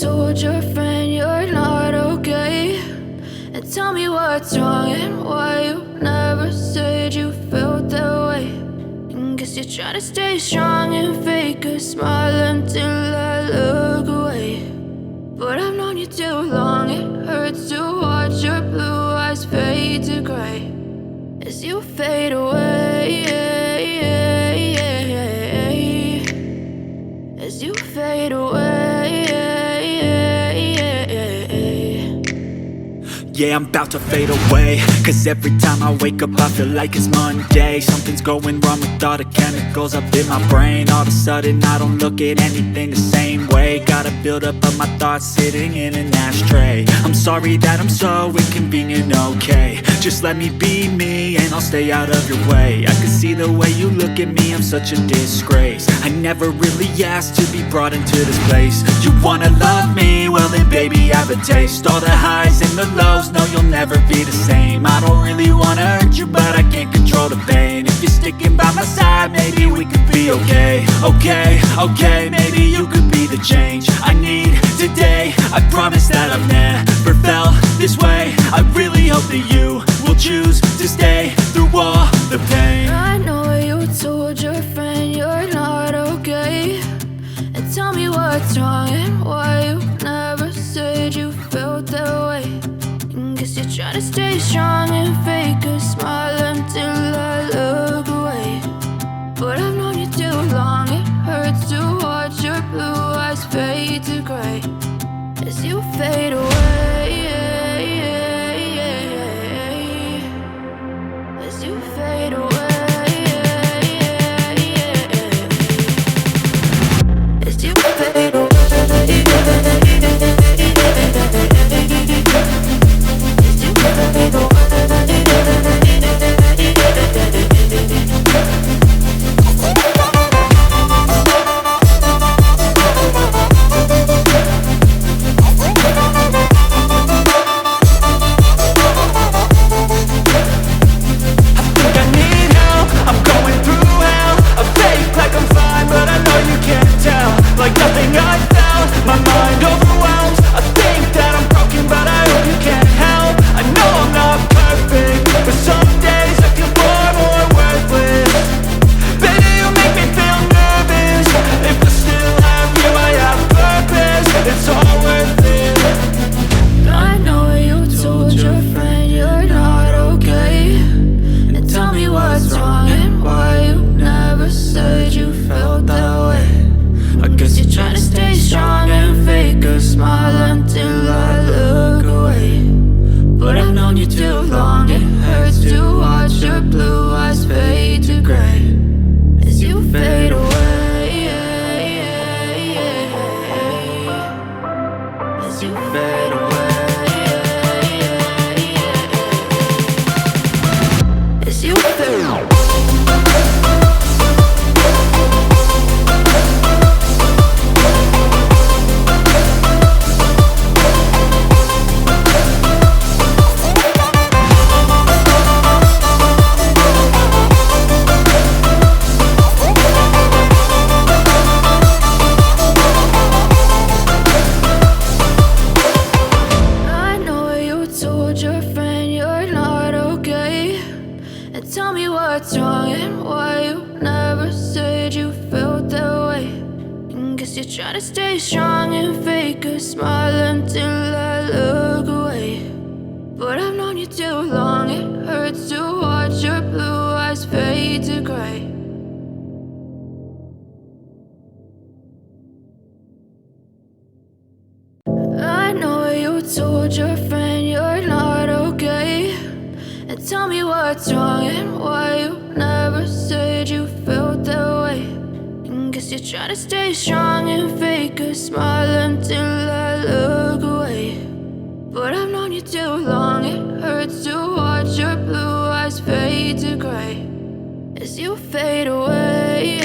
told your friend you're not okay, and tell me what's wrong and why you never said you felt that way. And guess you're trying to stay strong and fake a smile until I look away. But I've known you too long, it hurts to watch your blue eyes fade to gray as you fade away, as you fade away. Yeah, I'm about to fade away, cause every time I wake up I feel like it's Monday. Something's going wrong with all the chemicals up in my brain. All of a sudden I don't look at anything the same way. Gotta build up of my thoughts sitting in an ashtray. I'm sorry that I'm so inconvenient, okay. Just let me be me and I'll stay out of your way. I can see the way you look at me, I'm such a disgrace. I never really asked to be brought into this place. You wanna love me? Well then baby I have a taste. All the highs and the lows, no you'll never be the same. I don't really wanna hurt you but I can't control the pain. If you're sticking by my side maybe we could be okay. Okay, maybe you could be the change I need today. I promise that I've never felt this way. I really hope that you will choose to stay through all the pain. I know you told your friend you're not okay, and tell me what's wrong and why you never said you felt that way. And guess you're trying to stay strong and fake a smile until I look away. But I've known you too long, it hurts to watch your blue eyes fade to gray as you fade away, as you fade away, as you fade away. Try to stay strong and fake a smile until I look away. But I've known you too long, it hurts to watch your blue eyes fade to gray. I know you told your friend you're not okay, and tell me what's wrong and why you never said you felt that way. Guess you're trying to stay strong and fake a smile until I look away. But I've known you too long, it hurts to watch your blue eyes fade to gray as you fade away,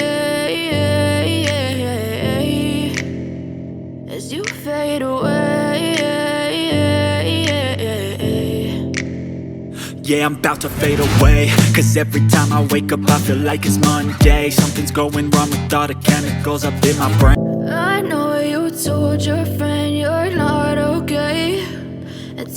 as you fade away. Yeah, I'm about to fade away, cause every time I wake up I feel like it's Monday. Something's going wrong with all the chemicals up in my brain. I know you told your friend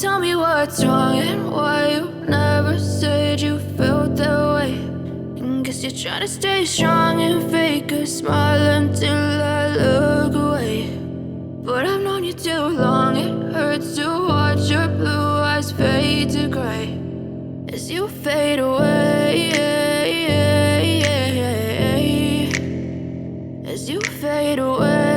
tell me what's wrong and why you never said you felt that way. And guess you're trying to stay strong and fake a smile until I look away. But I've known you too long, it hurts to watch your blue eyes fade to gray as you fade away, as you fade away.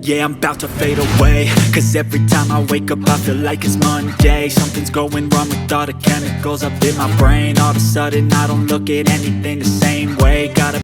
Yeah, I'm about to fade away, cause every time I wake up I feel like it's Monday. Something's going wrong with all the chemicals up in my brain. All of a sudden I don't look at anything the same way. Gotta